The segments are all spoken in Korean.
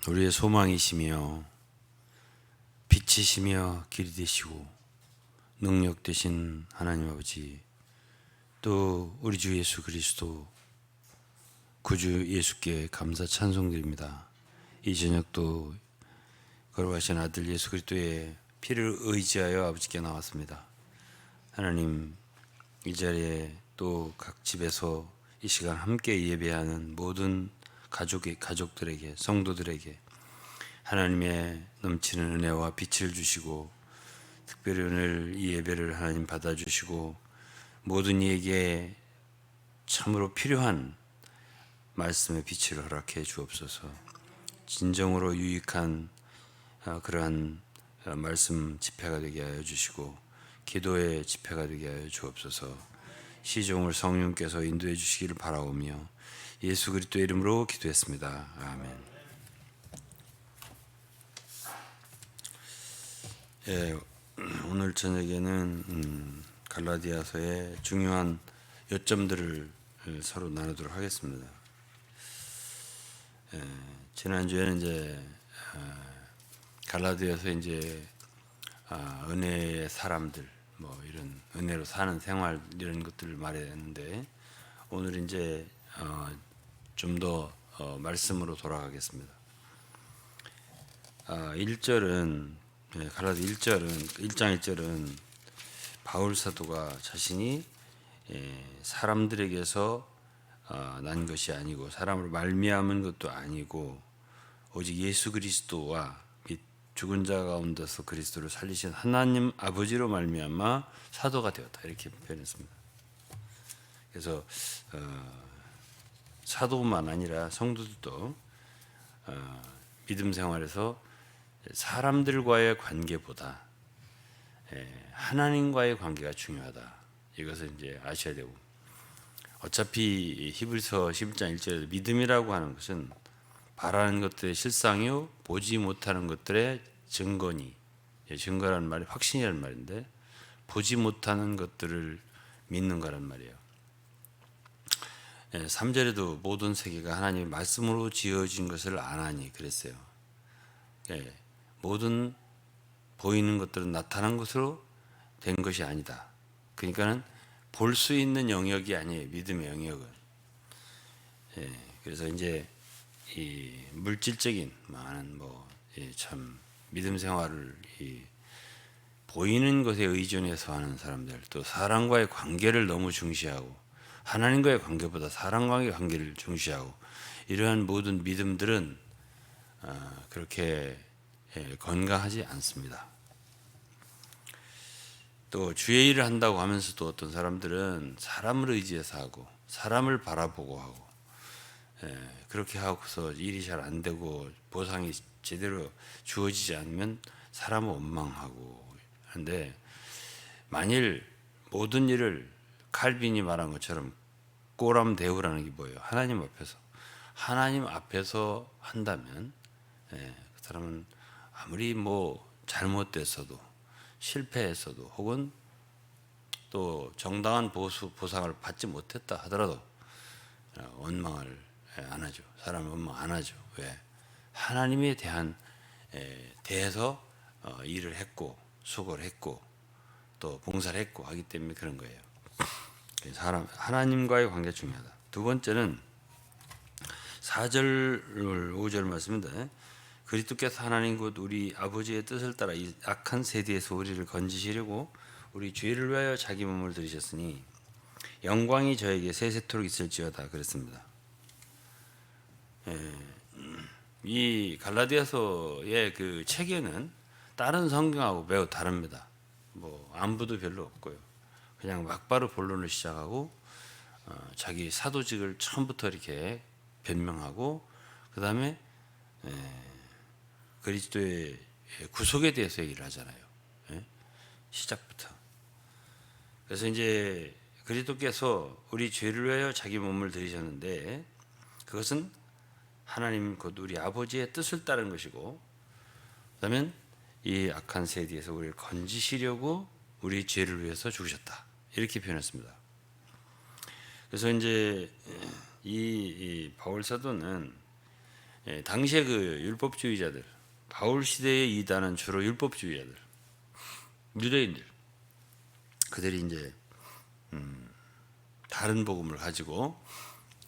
우리의 소망이시며 빛이시며 길이 되시고 능력 되신 하나님 아버지, 또 우리 주 예수 그리스도 구주 예수께 감사 찬송드립니다. 이 저녁도 걸어가신 아들 예수 그리스도의 피를 의지하여 아버지께 나왔습니다. 하나님, 이 자리에 또 각 집에서 이 시간 함께 예배하는 모든 가족들에게, 성도들에게 하나님의 넘치는 은혜와 빛을 주시고, 특별히 오늘 이 예배를 하나님 받아주시고 모든 이에게 참으로 필요한 말씀의 빛을 허락해 주옵소서. 진정으로 유익한 그러한 말씀 집회가 되게 하여 주시고 기도의 집회가 되게 하여 주옵소서. 시종을 성령께서 인도해 주시기를 바라오며 예수 그리스도의 이름으로 기도했습니다. 아멘. 예, 오늘 저녁에는 갈라디아서의 중요한 요점들을 서로 나누도록 하겠습니다. 지난주에는 이제 갈라디아서 이제 은혜의 사람들, 뭐 이런 은혜로 사는 생활 이런 것들을 말했는데, 오늘 이제 좀 더 말씀으로 돌아가겠습니다. 1절은 갈라디 1장 1절은 바울 사도가 자신이 사람들에게서 난 것이 아니고 사람을 말미암은 것도 아니고 오직 예수 그리스도와 및 죽은 자 가운데서 그리스도를 살리신 하나님 아버지로 말미암아 사도가 되었다, 이렇게 표현했습니다. 그래서 사도만 아니라 성도들도 믿음 생활에서 사람들과의 관계보다 하나님과의 관계가 중요하다, 이것을 이제 아셔야 되고, 어차피 히브리서 11장 1절에 믿음이라고 하는 것은 바라는 것들의 실상이요 보지 못하는 것들의 증거니, 증거라는 말이 확신이라는 말인데 보지 못하는 것들을 믿는 거란 말이에요. 3절에도 모든 세계가 하나님의 말씀으로 지어진 것을 아나니 그랬어요. 모든 보이는 것들은 나타난 것으로 된 것이 아니다. 그러니까는 볼 수 있는 영역이 아니에요, 믿음의 영역은. 그래서 이제 이 물질적인 많은 참 믿음 생활을 보이는 것에 의존해서 하는 사람들, 또 사람과의 관계를 너무 중시하고 하나님과의 관계보다 사람과의 관계를 중시하고, 이러한 모든 믿음들은 그렇게 건강하지 않습니다. 또 주의 일을 한다고 하면서도 어떤 사람들은 사람을 의지해서 하고 사람을 바라보고 하고 그렇게 하고서 일이 잘 안 되고 보상이 제대로 주어지지 않으면 사람을 원망하고 하는데, 만일 모든 일을 칼빈이 말한 것처럼 꼬람 대우라는 게 뭐예요? 하나님 앞에서 한다면 그 사람은 아무리 잘못됐어도 실패했어도 혹은 또 정당한 보상을 받지 못했다 하더라도 원망을 안 하죠. 사람은 원망 안 하죠. 왜? 하나님에 대해서 일을 했고 수고를 했고 또 봉사를 했고 하기 때문에 그런 거예요. 하나님과의 관계가 중요하다. 두 번째는 4절 5절 말씀인데, 그리스도께서 하나님 곧 우리 아버지의 뜻을 따라 이 악한 세대에서 우리를 건지시려고 우리 죄를 위하여 자기 몸을 들이셨으니 영광이 저에게 세세토록 있을지어다, 그랬습니다. 이 갈라디아서의 그 체계는 다른 성경하고 매우 다릅니다. 안부도 별로 없고요. 그냥 막바로 본론을 시작하고 자기 사도직을 처음부터 이렇게 변명하고, 그 다음에 그리스도의 구속에 대해서 얘기를 하잖아요. 시작부터. 그래서 이제 그리스도께서 우리 죄를 위하여 자기 몸을 들이셨는데, 그것은 하나님 곧 우리 아버지의 뜻을 따른 것이고, 그다음에 이 악한 세대에서 우리를 건지시려고 우리 죄를 위해서 죽으셨다, 이렇게 표현했습니다. 그래서 이제 이 바울 사도는 당시에 그 율법주의자들, 바울 시대의 이단은 주로 율법주의자들, 유대인들, 그들이 이제 다른 복음을 가지고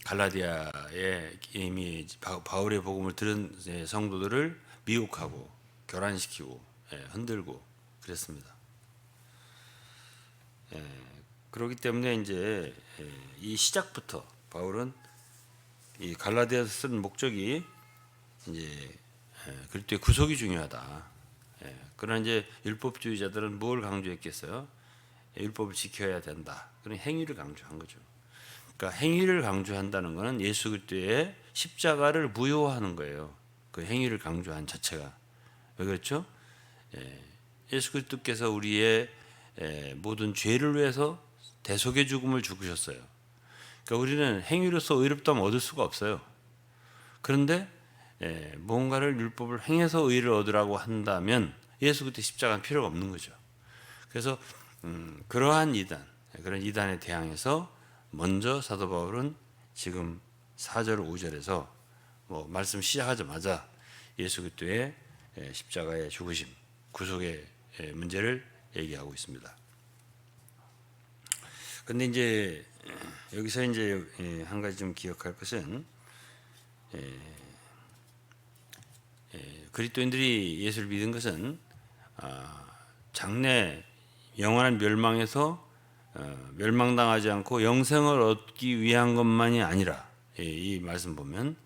갈라디아에 이미 바울의 복음을 들은 성도들을 미혹하고 교란시키고 흔들고 그랬습니다. 그렇기 때문에 이제 이 시작부터 바울은 이 갈라디아서 쓴 목적이 이제 그리스도의 구속이 중요하다. 그러나 이제 율법주의자들은 뭘 강조했겠어요? 율법을 지켜야 된다. 그런 행위를 강조한 거죠. 그러니까 행위를 강조한다는 것은 예수 그리스도의 십자가를 무효화하는 거예요. 그 행위를 강조한 자체가. 왜 그렇죠? 예수 그리스도께서 우리의 모든 죄를 위해서 대속의 죽음을 죽으셨어요. 그러니까 우리는 행위로서 의롭다면 얻을 수가 없어요. 그런데 뭔가를 율법을 행해서 의를 얻으라고 한다면 예수 그리스도 십자가는 필요가 없는 거죠. 그래서 그러한 이단, 그런 이단에 대항해서 먼저 사도 바울은 지금 4절 5절에서 뭐 말씀 시작하자마자 예수 그리스도의 십자가의 죽으심, 구속의 문제를 얘기하고 있습니다. 근데 이제 여기서 이제 한 가지 좀 기억할 것은 그리스도인들이 예수를 믿은 것은 장래 영원한 멸망에서 멸망당하지 않고 영생을 얻기 위한 것만이 아니라 이 말씀 보면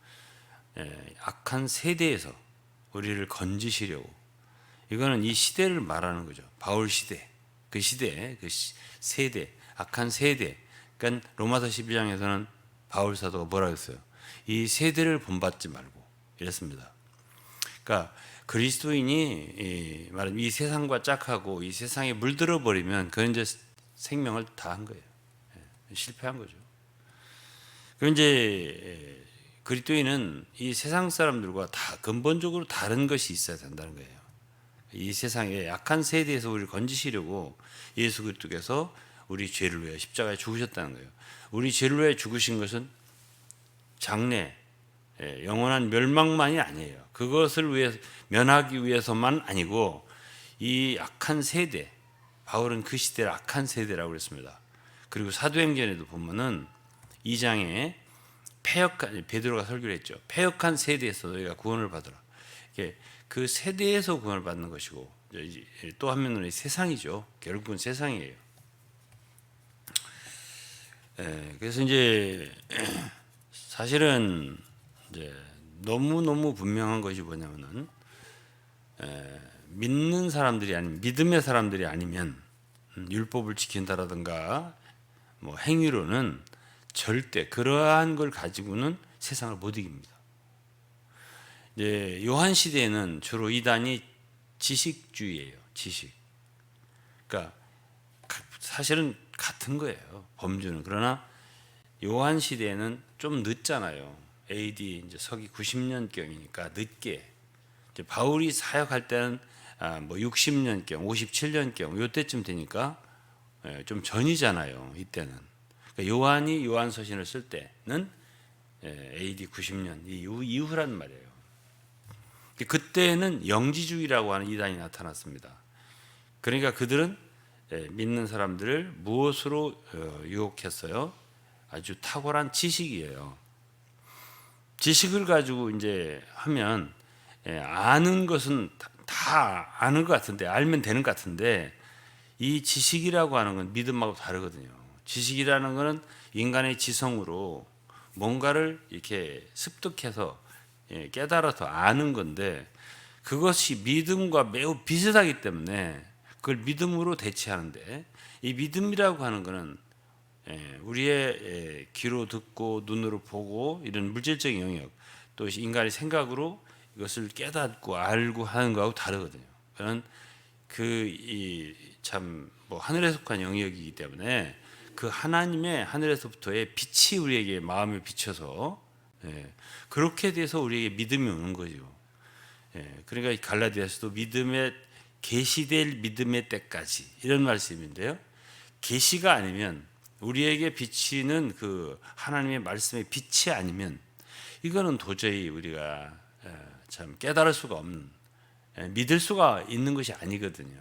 악한 세대에서 우리를 건지시려고, 이거는 이 시대를 말하는 거죠. 바울 시대, 그 시대, 그 세대, 악한 세대. 그러니까 로마서 12장에서는 바울 사도가 뭐라고 했어요? 이 세대를 본받지 말고 이랬습니다. 그러니까 그리스도인이 말하면 이 세상과 짝하고 이 세상에 물들어 버리면 그건 이제 생명을 다 한 거예요. 실패한 거죠. 그럼 이제 그리스도인은 이 세상 사람들과 다 근본적으로 다른 것이 있어야 된다는 거예요. 이 세상의 약한 세대에서 우리를 건지시려고 예수 그리스도께서 우리 죄를 위해 십자가에 죽으셨다는 거예요. 우리 죄를 위해 죽으신 것은 장래 영원한 멸망만이 아니에요. 그것을 위해 면하기 위해서만 아니고 이 악한 세대, 바울은 그 시대를 악한 세대라고 그랬습니다. 그리고 사도행전에도 보면은 2장에 패역한, 베드로가 설교를 했죠. 패역한 세대에서 너희가 구원을 받으라. 그 세대에서 구원을 받는 것이고, 또 한면으로 세상이죠. 결국은 세상이에요. 그래서 이제 사실은 이제 너무 분명한 것이 뭐냐면은 믿는 사람들이 아니면 믿음의 사람들이 아니면 율법을 지킨다라든가 뭐 행위로는 절대 그러한 걸 가지고는 세상을 못 이깁니다. 이제 요한 시대에는 주로 이단이 지식주의예요. 지식. 그러니까 사실은 같은 거예요. 범주는. 그러나 요한 시대에는 좀 늦잖아요. AD 이제 서기 90년경이니까 늦게. 이제 바울이 사역할 때는 뭐 60년경, 57년경 요때쯤 되니까 좀 전이잖아요. 이때는. 그러니까 요한이 요한서신을 쓸 때는 AD 90년 이후란 말이에요. 그때는 영지주의라고 하는 이단이 나타났습니다. 그러니까 그들은 믿는 사람들을 무엇으로 유혹했어요? 아주 탁월한 지식이에요. 지식을 가지고 이제 하면 아는 것은 다 아는 것 같은데, 알면 되는 것 같은데, 이 지식이라고 하는 건 믿음하고 다르거든요. 지식이라는 것은 인간의 지성으로 뭔가를 이렇게 습득해서 깨달아서 아는 건데, 그것이 믿음과 매우 비슷하기 때문에 그걸 믿음으로 대체하는데, 이 믿음이라고 하는 것은 우리의 귀로 듣고 눈으로 보고 이런 물질적인 영역, 또 인간의 생각으로 이것을 깨닫고 알고 하는 거하고 다르거든요. 그는 참 뭐 하늘에 속한 영역이기 때문에 그 하나님의 하늘에서부터의 빛이 우리에게 마음에 비쳐서 그렇게 돼서 우리에게 믿음이 오는 거죠. 그러니까 갈라디아서도 믿음의 계시될 믿음의 때까지 이런 말씀인데요. 계시가 아니면 우리에게 비치는 그 하나님의 말씀의 빛이 아니면 이거는 도저히 우리가 참 깨달을 수가 없는, 믿을 수가 있는 것이 아니거든요.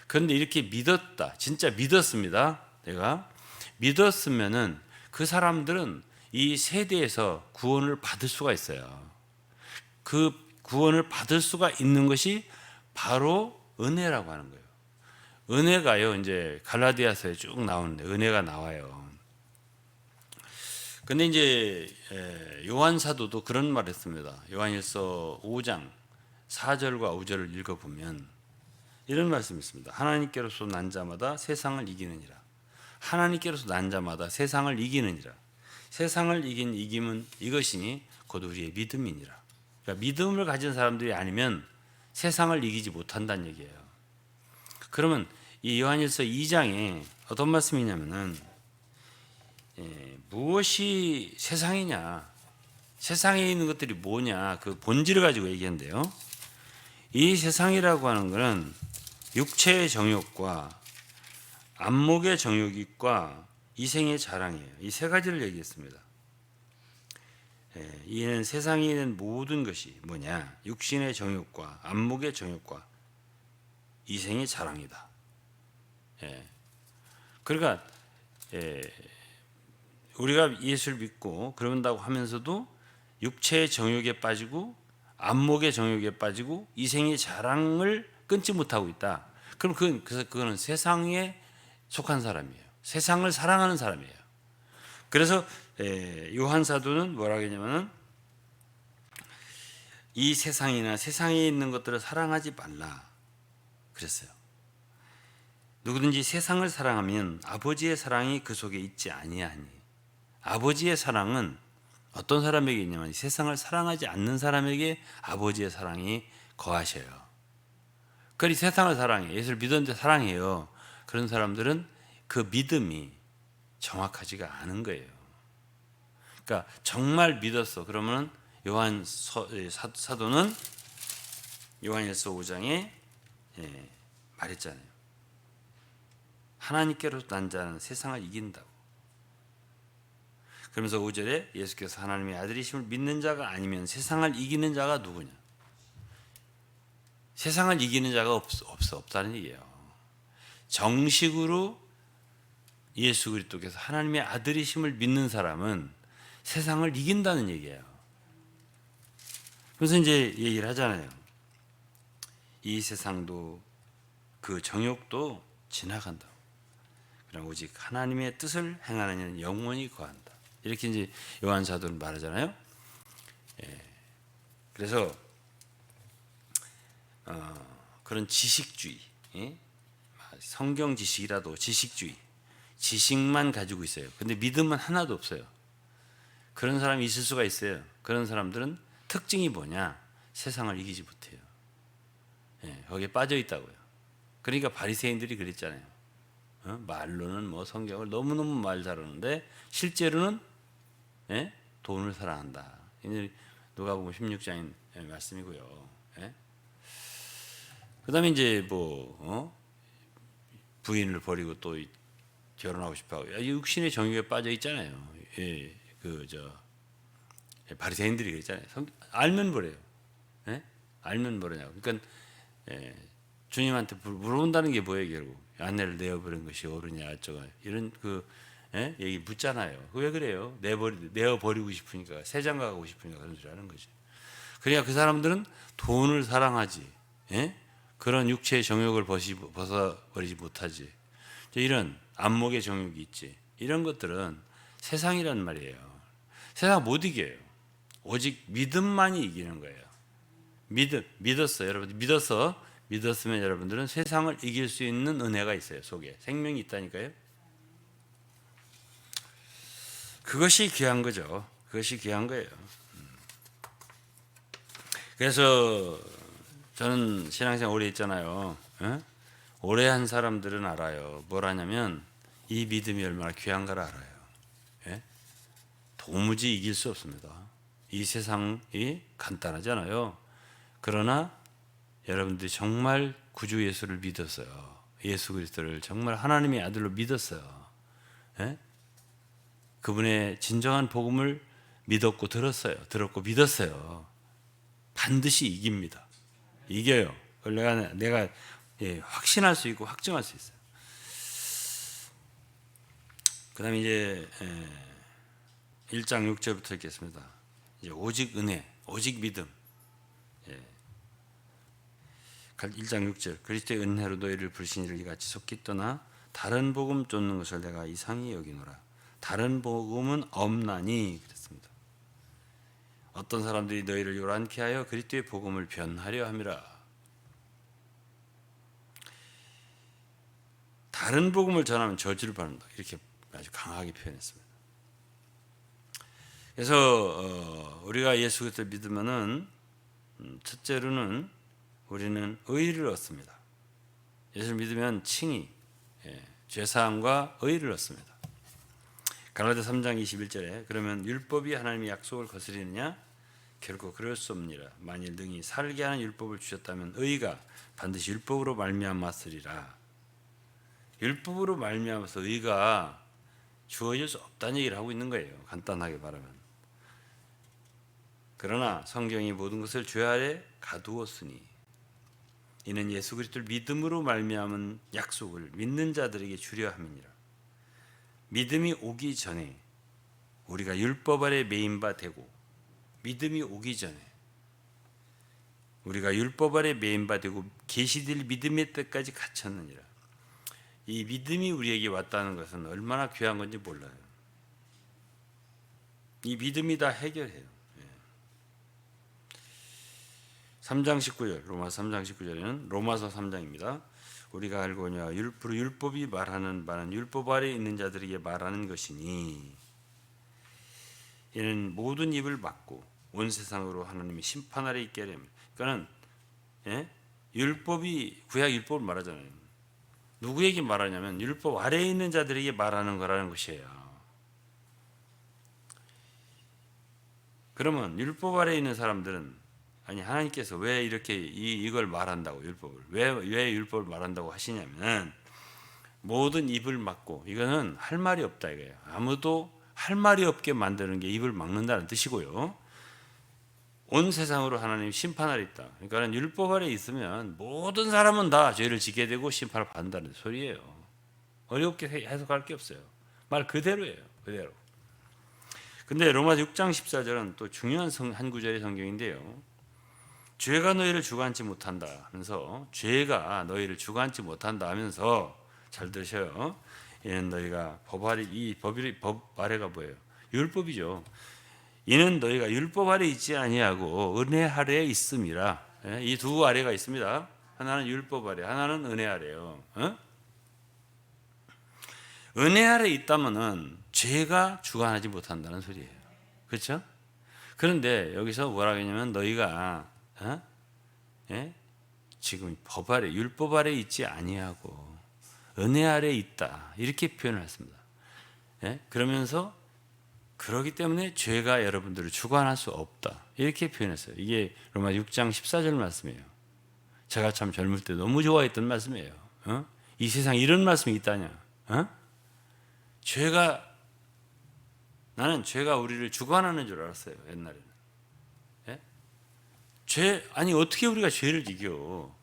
그런데 이렇게 믿었다, 진짜 믿었습니다. 내가 믿었으면은 그 사람들은 이 세대에서 구원을 받을 수가 있어요. 그 구원을 받을 수가 있는 것이 바로 은혜라고 하는 거예요. 은혜가요, 이제 갈라디아서에 쭉 나오는데 은혜가 나와요. 근데 이제 요한 사도도 그런 말을 했습니다. 요한일서 5장 4절과 5절을 읽어보면 이런 말씀이 있습니다. 하나님께로서 난 자마다 세상을 이기느니라. 하나님께로서 난 자마다 세상을 이기느니라. 세상을 이긴 이김은 이것이니 곧 우리의 믿음이니라. 그러니까 믿음을 가진 사람들이 아니면 세상을 이기지 못한다는 얘기예요. 그러면 이 요한일서 2장에 어떤 말씀이냐면은 무엇이 세상이냐, 세상에 있는 것들이 뭐냐, 그 본질을 가지고 얘기한대요. 이 세상이라고 하는 것은 육체의 정욕과 안목의 정욕과 이생의 자랑이에요. 이 세 가지를 얘기했습니다. 이는 세상에 있는 모든 것이 뭐냐, 육신의 정욕과 안목의 정욕과 이생의 자랑이다. 그러니까 우리가 예수를 믿고 그런다고 하면서도 육체의 정욕에 빠지고 안목의 정욕에 빠지고 이생의 자랑을 끊지 못하고 있다. 그럼 그거는 세상에 속한 사람이에요. 세상을 사랑하는 사람이에요. 그래서 요한 사도는 뭐라고 했냐면은 이 세상이나 세상에 있는 것들을 사랑하지 말라 그랬어요. 누구든지 세상을 사랑하면 아버지의 사랑이 그 속에 있지 아니하니. 아버지의 사랑은 어떤 사람에게 있냐면 세상을 사랑하지 않는 사람에게 아버지의 사랑이 거하셔요. 그러니 세상을 사랑해, 예수를 믿었는데 사랑해요. 그런 사람들은 그 믿음이 정확하지가 않은 거예요. 그러니까 정말 믿었어. 그러면 요한 사도는 요한일서 5장에 말했잖아요. 하나님께로서 난 자는 세상을 이긴다고. 그러면서 5절에 예수께서 하나님의 아들이심을 믿는 자가 아니면 세상을 이기는 자가 누구냐? 세상을 이기는 자가 없다는 얘기예요. 정식으로 예수 그리스도께서 하나님의 아들이심을 믿는 사람은 세상을 이긴다는 얘기예요. 그래서 이제 얘기를 하잖아요. 이 세상도 그 정욕도 지나간다. 그러나 오직 하나님의 뜻을 행하는 이는 영원히 거한다. 이렇게 이제 요한 사도는 말하잖아요. 그래서 그런 지식주의, 성경 지식이라도 지식주의, 지식만 가지고 있어요. 근데 믿음은 하나도 없어요. 그런 사람이 있을 수가 있어요. 그런 사람들은 특징이 뭐냐? 세상을 이기지 못해요. 거기에 빠져 있다고요. 그러니까 바리새인들이 그랬잖아요. 말로는 뭐 성경을 너무너무 말 잘하는데 실제로는 돈을 사랑한다. 누가복음 16장의 말씀이고요. 그다음에 이제 부인을 버리고 또 결혼하고 싶어하고 육신의 정욕에 빠져 있잖아요. 바리새인들이 그랬잖아요. 알면 뭐래요? 알면 뭐냐고. 그러니까 주님한테 물어본다는 게 뭐예요, 결국? 아내를 내어버린 것이 옳으냐, 어쩌고 이런 얘기 묻잖아요. 왜 그래요? 내어버리고 싶으니까, 세장 가고 싶으니까 그런 소리 하는 거죠. 그러니까 그 사람들은 돈을 사랑하지, 그런 육체의 정욕을 벗어버리지 못하지. 이런 안목의 정욕이 있지. 이런 것들은 세상이란 말이에요. 세상 못 이겨요. 오직 믿음만이 이기는 거예요. 믿었어요. 여러분 믿었으면 여러분들은 세상을 이길 수 있는 은혜가 있어요. 속에 생명이 있다니까요. 그것이 귀한 거죠. 그것이 귀한 거예요. 그래서 저는 신앙생활 오래 했잖아요. 오래 한 사람들은 알아요. 뭘 하냐면 이 믿음이 얼마나 귀한가를 알아요. 도무지 이길 수 없습니다. 이 세상이 간단하잖아요. 그러나 여러분들이 정말 구주 예수를 믿었어요. 예수 그리스도를 정말 하나님의 아들로 믿었어요. 그분의 진정한 복음을 믿었고 들었어요. 들었고 믿었어요. 반드시 이깁니다. 이겨요. 그걸 내가 확신할 수 있고 확증할 수 있어요. 그 다음에 이제 1장 6절부터 읽겠습니다. 이제 오직 은혜, 오직 믿음. 1장 6절 그리스도의 은혜로 너희를 불신이를 이같이 속히 떠나 다른 복음 쫓는 것을 내가 이상히 여기노라. 다른 복음은 없나니 그랬습니다. 어떤 사람들이 너희를 요란케 하여 그리스도의 복음을 변하려 함이라. 다른 복음을 전하면 저주를 받는다. 이렇게 아주 강하게 표현했습니다. 그래서 우리가 예수 그리스도를 믿으면은 첫째로는 우리는 의를 얻습니다. 예수를 믿으면 칭의, 죄사함과 의를 얻습니다. 갈라디아 3장 21절에 그러면 율법이 하나님의 약속을 거스리느냐? 결코 그럴 수 없느니라. 만일 능히 살게 하는 율법을 주셨다면 의가 반드시 율법으로 말미암았으리라. 율법으로 말미암아서 의가 주어질 수 없다는 얘기를 하고 있는 거예요. 간단하게 말하면. 그러나 성경이 모든 것을 죄 아래 가두었으니 이는 예수 그리스도를 믿음으로 말미암은 약속을 믿는 자들에게 주려 함이니라. 믿음이 오기 전에 우리가 율법 아래 매인 바 되고 믿음이 오기 전에 우리가 율법 아래 매인 바 되고 계시될 믿음의 때까지 갇혔느니라. 이 믿음이 우리에게 왔다는 것은 얼마나 귀한 건지 몰라요. 이 믿음이 다 해결해요. 3장 19절 로마서 3장 19절에는 로마서 3장입니다. 우리가 알거니와 율법이 말하는 바는 율법 아래 있는 자들에게 말하는 것이니 이는 모든 입을 막고 온 세상으로 하나님의 심판 아래 있게 하려면 그러니까는 율법이 구약 율법을 말하잖아요. 누구에게 말하냐면 율법 아래에 있는 자들에게 말하는 거라는 것이에요. 그러면 율법 아래에 있는 사람들은 아니 하나님께서 왜 이렇게 이걸 말한다고 율법을 왜 율법을 말한다고 하시냐면 모든 입을 막고 이거는 할 말이 없다 이거예요. 아무도 할 말이 없게 만드는 게 입을 막는다는 뜻이고요. 온 세상으로 하나님 심판할 있다. 그러니까 율법 아래 있으면 모든 사람은 다 죄를 지게 되고 심판을 받는다는 소리예요. 어렵게 해석할 게 없어요. 말 그대로예요. 그대로. 근데 로마서 6장 14절은 또 중요한 한 구절의 성경인데요. 죄가 너희를 주관하지 못한다 하면서 죄가 너희를 주관하지 못한다 하면서 잘 들으셔요. 이는 너희가 법 아래가 뭐예요? 율법이죠. 이는 너희가 율법 아래 있지 아니하고 은혜 아래에 있음이라. 이 두 아래가 있습니다. 하나는 율법 아래, 하나는 은혜 아래요. 은혜 아래 있다면은 죄가 주관하지 못한다는 소리예요. 그렇죠? 그런데 여기서 뭐라고 했냐면 너희가 지금 법 아래, 율법 아래 있지 아니하고 은혜 아래 있다 이렇게 표현을 했습니다. 그러면서 그러기 때문에 죄가 여러분들을 주관할 수 없다 이렇게 표현했어요. 이게 로마 6장 14절 말씀이에요. 제가 참 젊을 때 너무 좋아했던 말씀이에요. 이 세상에 이런 말씀이 있다냐? 나는 죄가 우리를 주관하는 줄 알았어요. 옛날에는. 아니 어떻게 우리가 죄를 이겨?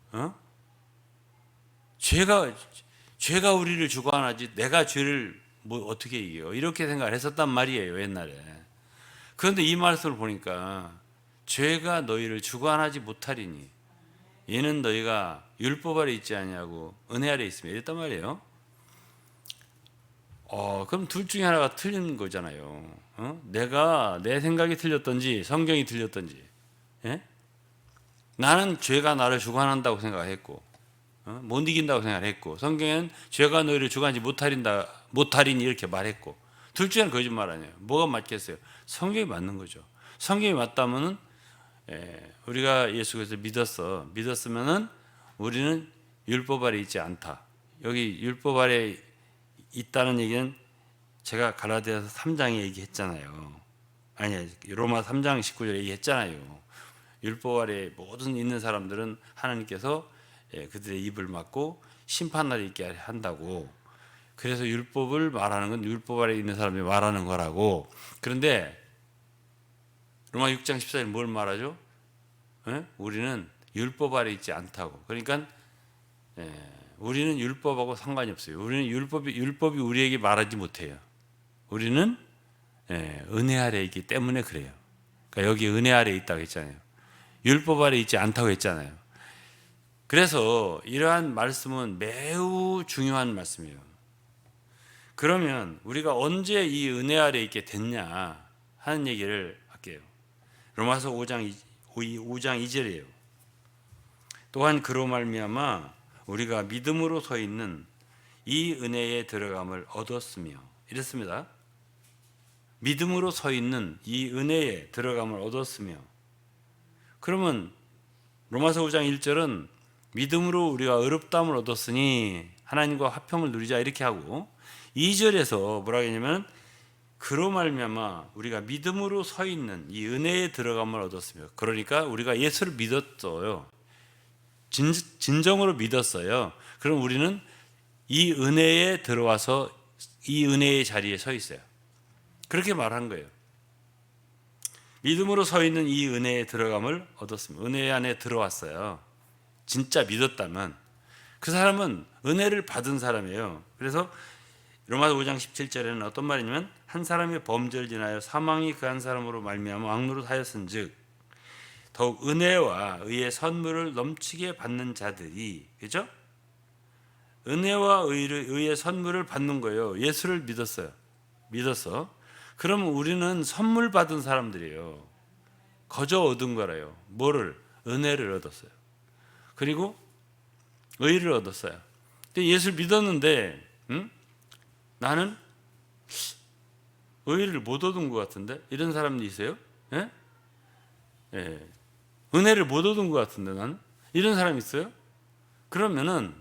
죄가 우리를 주관하지 내가 죄를 뭐 어떻게 이겨? 이렇게 생각을 했었단 말이에요 옛날에. 그런데 이 말씀을 보니까 죄가 너희를 주관하지 못하리니 이는 너희가 율법 아래 있지 아니하고 은혜 아래 있으며 이랬단 말이에요. 그럼 둘 중에 하나가 틀린 거잖아요. 내가 내 생각이 틀렸던지 성경이 틀렸던지. 나는 죄가 나를 주관한다고 생각했고 못 이긴다고 생각했고 성경에는 죄가 너희를 주관하지 못하리니 이렇게 말했고 둘 중에는 거짓말 아니에요. 뭐가 맞겠어요? 성경이 맞는 거죠. 성경이 맞다면은 우리가 예수 그리스도를 믿었으면은 우리는 율법 아래 있지 않다. 여기 율법 아래 있다는 얘기는 제가 갈라디아서 3장에 얘기했잖아요. 아니 로마 3장 19절에 얘기했잖아요. 율법 아래 모든 있는 사람들은 하나님께서 그들의 입을 막고 심판날에 있게 한다고. 그래서 율법을 말하는 건 율법 아래 있는 사람이 말하는 거라고. 그런데 로마 6장 14절 뭘 말하죠? 우리는 율법 아래 있지 않다고. 그러니까 우리는 율법하고 상관이 없어요. 우리는 율법이 우리에게 말하지 못해요. 우리는 은혜 아래 있기 때문에 그래요. 그러니까 여기 은혜 아래 있다고 했잖아요. 율법 아래 있지 않다고 했잖아요. 그래서 이러한 말씀은 매우 중요한 말씀이에요. 그러면 우리가 언제 이 은혜 아래 있게 됐냐 하는 얘기를 할게요. 로마서 5장 2절이에요. 또한 그로 말미암아 우리가 믿음으로 서 있는 이 은혜에 들어감을 얻었으며, 이랬습니다. 믿음으로 서 있는 이 은혜에 들어감을 얻었으며. 그러면 로마서 5장 1절은 믿음으로 우리가 의롭다함을 얻었으니 하나님과 화평을 누리자 이렇게 하고, 2절에서 뭐라고 했냐면 그로 말미암아 우리가 믿음으로 서 있는 이 은혜에 들어감을 얻었으며, 그러니까 우리가 예수를 믿었어요. 진정으로 믿었어요. 그럼 우리는 이 은혜에 들어와서 이 은혜의 자리에 서 있어요. 그렇게 말한 거예요. 믿음으로 서 있는 이 은혜에 들어감을 얻었습니다. 은혜 안에 들어왔어요. 진짜 믿었다면 그 사람은 은혜를 받은 사람이에요. 그래서 로마서 5장 17절에는 어떤 말이냐면 한 사람의 범죄를 인하여 사망이 그 한 사람으로 말미암아 왕노릇하였은즉 더욱 은혜와 의의 선물을 넘치게 받는 자들이, 그죠? 은혜와 의의 선물을 받는 거예요. 예수를 믿었어. 그럼 우리는 선물 받은 사람들이에요. 거저 얻은 거래요. 뭐를? 은혜를 얻었어요. 그리고 의를 얻었어요. 근데 예수를 믿었는데 나는 의를 못 얻은 것 같은데, 이런 사람도 있어요. 예? 예. 은혜를 못 얻은 것 같은데 나는, 이런 사람이 있어요. 그러면은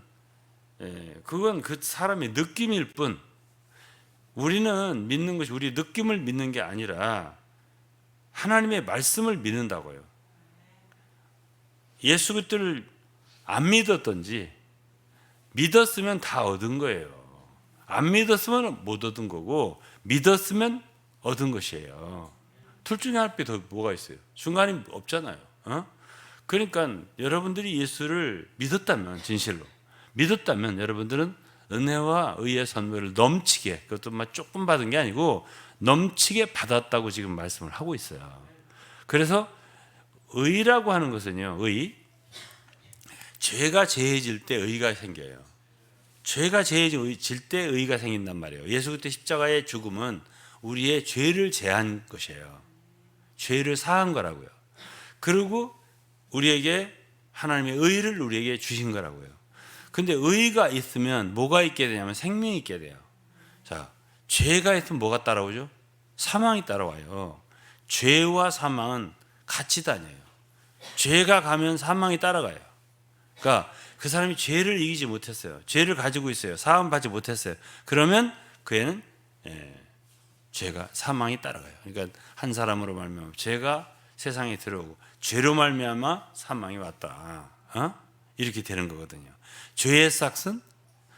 그건 그 사람의 느낌일 뿐, 우리는 믿는 것이 우리 느낌을 믿는 게 아니라 하나님의 말씀을 믿는다고요. 예수 그리스도를 안 믿었던지 믿었으면 다 얻은 거예요. 안 믿었으면 못 얻은 거고 믿었으면 얻은 것이에요. 둘 중에 하나밖에 더 뭐가 있어요? 중간이 없잖아요. 그러니까 여러분들이 예수를 믿었다면, 진실로 믿었다면 여러분들은 은혜와 의의 선물을 넘치게, 그것도 조금 받은 게 아니고 넘치게 받았다고 지금 말씀을 하고 있어요. 그래서 의라고 하는 것은요, 죄가 제해질 때 의가 생겨요. 죄가 제해질 때 의가 생긴단 말이에요. 예수 그리스도 십자가의 죽음은 우리의 죄를 제한 것이에요. 죄를 사한 거라고요. 그리고 우리에게 하나님의 의를 우리에게 주신 거라고요. 근데 의가 있으면 뭐가 있게 되냐면 생명이 있게 돼요. 자, 죄가 있으면 뭐가 따라오죠? 사망이 따라와요. 죄와 사망은 같이 다녀요. 죄가 가면 사망이 따라가요. 그러니까 그 사람이 죄를 이기지 못했어요. 죄를 가지고 있어요. 사함 받지 못했어요. 그러면 그 애는 죄가, 사망이 따라가요. 그러니까 한 사람으로 말미암아 죄가 세상에 들어오고 죄로 말미암아 사망이 왔다. 이렇게 되는 거거든요. 죄의 삭은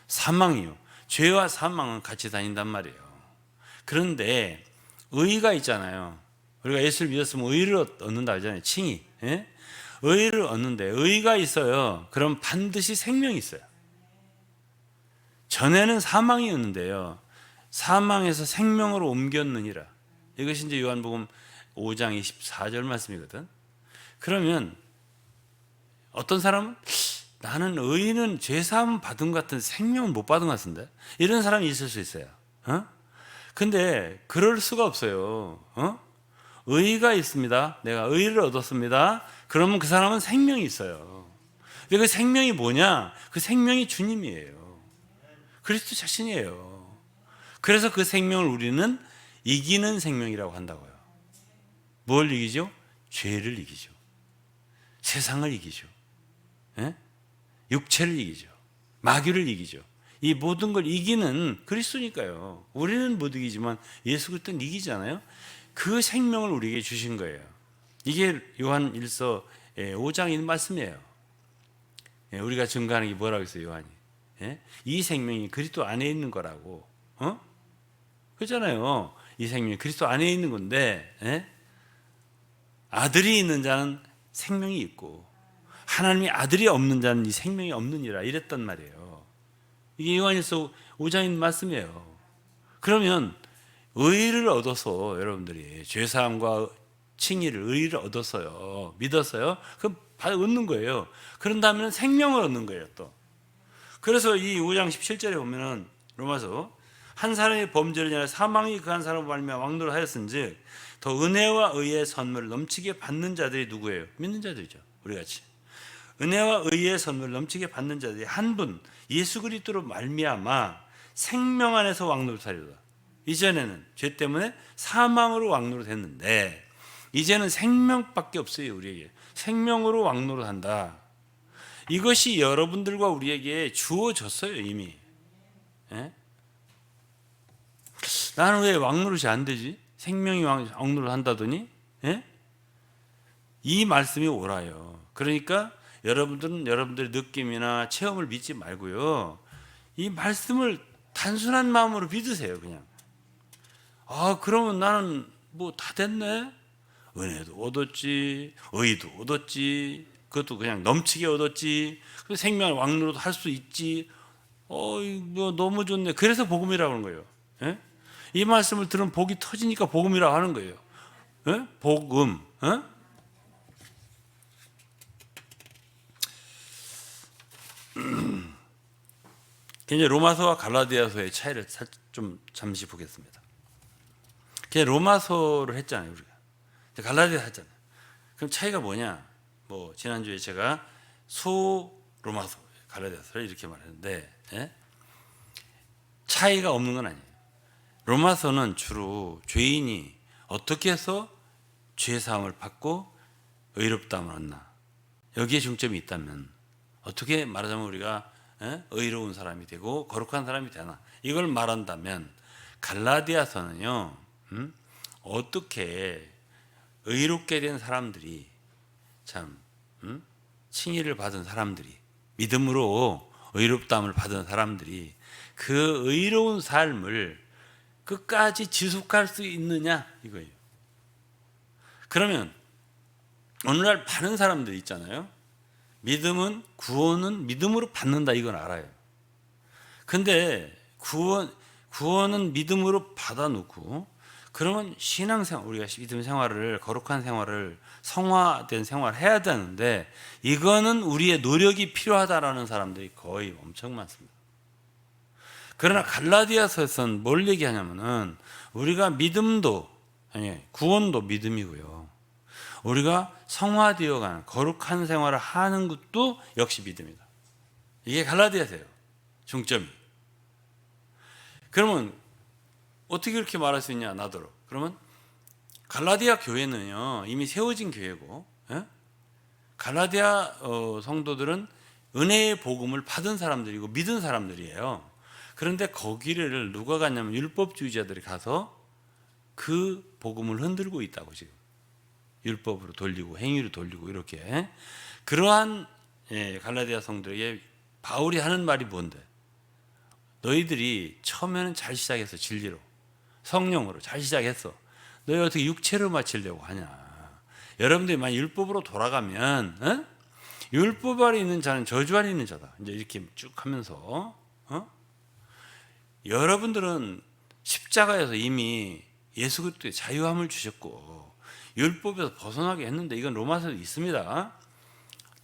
사망이요. 죄와 사망은 같이 다닌단 말이에요. 그런데 의가 있잖아요. 우리가 예수를 믿었으면 의를 얻는다 하잖아요. 칭의. 의를 얻는데 의가 있어요. 그럼 반드시 생명이 있어요. 전에는 사망이었는데요, 사망에서 생명으로 옮겼느니라. 이것이 이제 요한복음 5장 24절 말씀이거든. 그러면 어떤 사람은 나는 의는 죄사함 받은 것 같은 생명은 못 받은 것 같은데, 이런 사람이 있을 수 있어요. 근데 그럴 수가 없어요. 의가 있습니다. 내가 의를 얻었습니다. 그러면 그 사람은 생명이 있어요. 근데 그 생명이 뭐냐? 그 생명이 주님이에요. 그리스도 자신이에요. 그래서 그 생명을 우리는 이기는 생명이라고 한다고요. 뭘 이기죠? 죄를 이기죠. 세상을 이기죠. 육체를 이기죠. 마귀를 이기죠. 이 모든 걸 이기는 그리스도니까요. 우리는 못 이기지만 예수 그리스도는 이기잖아요. 그 생명을 우리에게 주신 거예요. 이게 요한 1서 5장인 말씀이에요. 우리가 증거하는 게 뭐라고 했어요, 요한이? 이 생명이 그리스도 안에 있는 거라고. 그렇잖아요. 이 생명이 그리스도 안에 있는 건데, 아들이 있는 자는 생명이 있고 하나님의 아들이 없는 자는 이 생명이 없느니라 이랬단 말이에요. 이게 요한일서 5장인 말씀이에요. 그러면 의를 얻어서 여러분들이 죄사함과 칭의를 의를 얻었어요. 믿었어요. 그럼 얻는 거예요. 그런 다음에 생명을 얻는 거예요. 또 그래서 이 5장 17절에 보면은 로마서 한 사람의 범죄를 인하여 사망이 그 한 사람을 말미암아 왕노를 하였은즉 더 은혜와 의의 선물을 넘치게 받는 자들이 누구예요? 믿는 자들이죠. 우리같이 은혜와 의의 선물을 넘치게 받는 자들이 한 분 예수 그리스도로 말미암아 생명 안에서 왕노를 하리로다. 이전에는 죄 때문에 사망으로 왕노로 됐는데 이제는 생명밖에 없어요. 우리에게 생명으로 왕노를 한다. 이것이 여러분들과 우리에게 주어졌어요. 이미. 예? 나는 왜 왕노릇이 안 되지? 생명이 왕노릇 한다더니 예? 이 말씀이 옳아요. 그러니까 여러분들은 여러분들의 느낌이나 체험을 믿지 말고요. 이 말씀을 단순한 마음으로 믿으세요. 그냥 그러면 나는 뭐 다 됐네. 은혜도 얻었지, 의도 얻었지, 그것도 그냥 넘치게 얻었지. 생명을 왕노릇 할 수 있지. 뭐 너무 좋네. 그래서 복음이라고 하는 거예요. 예? 이 말씀을 들으면 복이 터지니까 복음이라고 하는 거예요. 예? 복음. 예? 이제 로마서와 갈라디아서의 차이를 좀 잠시 보겠습니다. 로마서를 했잖아요, 우리가. 갈라디아 했잖아요. 그럼 차이가 뭐냐? 뭐 지난주에 제가 로마서, 갈라디아서를 이렇게 말했는데 예? 차이가 없는 건 아니에요. 로마서는 주로 죄인이 어떻게 해서 죄 사함을 받고 의롭다함을 얻나 여기에 중점이 있다면 어떻게 말하자면 우리가 의로운 사람이 되고 거룩한 사람이 되나 이걸 말한다면 갈라디아서는요 어떻게 의롭게 된 사람들이 참 칭의를 받은 사람들이 믿음으로 의롭다함을 받은 사람들이 그 의로운 삶을 끝까지 지속할 수 있느냐 이거예요. 그러면 오늘날 많은 사람들이 있잖아요. 구원은 믿음으로 받는다 이건 알아요. 근데 구원은 믿음으로 받아놓고 그러면 신앙생활 우리가 믿음 생활을 거룩한 생활을 성화된 생활을 해야 되는데 이거는 우리의 노력이 필요하다라는 사람들이 거의 엄청 많습니다. 그러나 갈라디아서에서는 뭘 얘기하냐면은 우리가 구원도 믿음이고요. 우리가 성화되어가는 거룩한 생활을 하는 것도 역시 믿음이다. 이게 갈라디아서예요. 중점이. 그러면 어떻게 그렇게 말할 수 있냐 나더러. 그러면 갈라디아 교회는요 이미 세워진 교회고 갈라디아 성도들은 은혜의 복음을 받은 사람들이고 믿은 사람들이에요. 그런데 거기를 누가 갔냐면 율법주의자들이 가서 그 복음을 흔들고 있다고 지금 율법으로 돌리고 행위로 돌리고 이렇게 그러한 갈라디아 성도에게 바울이 하는 말이 뭔데? 너희들이 처음에는 잘 시작해서 진리로 성령으로 잘 시작했어. 너희 어떻게 육체로 마치려고 하냐? 여러분들이 만약 율법으로 돌아가면 율법 아래 있는 자는 저주 아래 있는 자다. 이제 이렇게 쭉 하면서 여러분들은 십자가에서 이미 예수 그리스도의 자유함을 주셨고 율법에서 벗어나게 했는데 이건 로마서에 있습니다.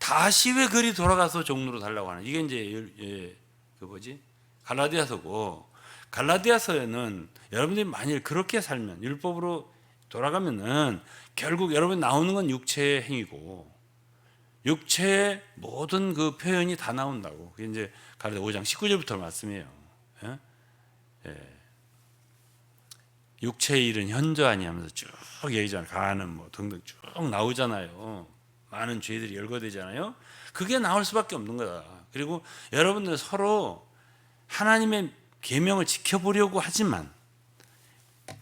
다시 왜 그리 돌아가서 종로로 달라고 하는 이게 이제 갈라디아서고 갈라디아서에는 여러분들이 만일 그렇게 살면 율법으로 돌아가면은 결국 여러분 나오는 건 육체의 행위고 육체의 모든 그 표현이 다 나온다고. 그게 이제 갈라디아 5장 19절부터 말씀이에요. 육체의 일은 현저하니 하면서 쭉 얘기잖아요. 가는 뭐 등등 쭉 나오잖아요. 많은 죄들이 열거되잖아요. 그게 나올 수밖에 없는 거다. 그리고 여러분들 서로 하나님의 계명을 지켜보려고 하지만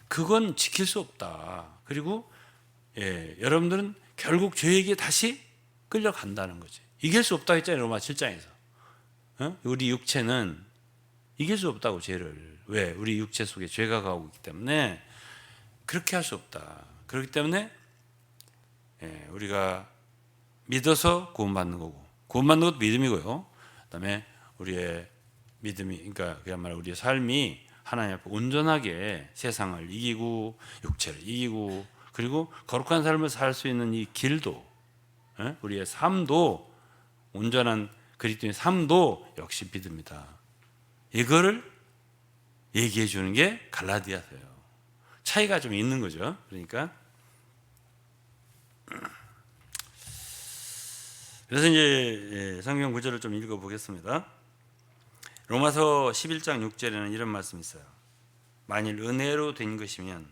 그건 지킬 수 없다. 그리고 여러분들은 결국 죄에게 다시 끌려간다는 거지. 이길 수 없다고 했잖아요. 로마 7장에서. 우리 육체는 이길 수 없다고 죄를. 왜? 우리 육체 속에 죄가 가고 있기 때문에 그렇게 할 수 없다. 그렇기 때문에 우리가 믿어서 구원받는 거고, 구원받는 것도 믿음이고요. 그다음에 우리의 믿음이, 그러니까 그야말로 우리의 삶이 하나님 앞에 온전하게 세상을 이기고 육체를 이기고 그리고 거룩한 삶을 살 수 있는 이 길도, 우리의 삶도, 온전한 그리스도의 삶도 역시 믿음이다. 이거를 얘기해 주는 게 갈라디아서예요. 차이가 좀 있는 거죠. 그러니까 그래서 이제 성경 구절을 좀 읽어 보겠습니다. 로마서 11장 6절에는 이런 말씀이 있어요. 만일 은혜로 된 것이면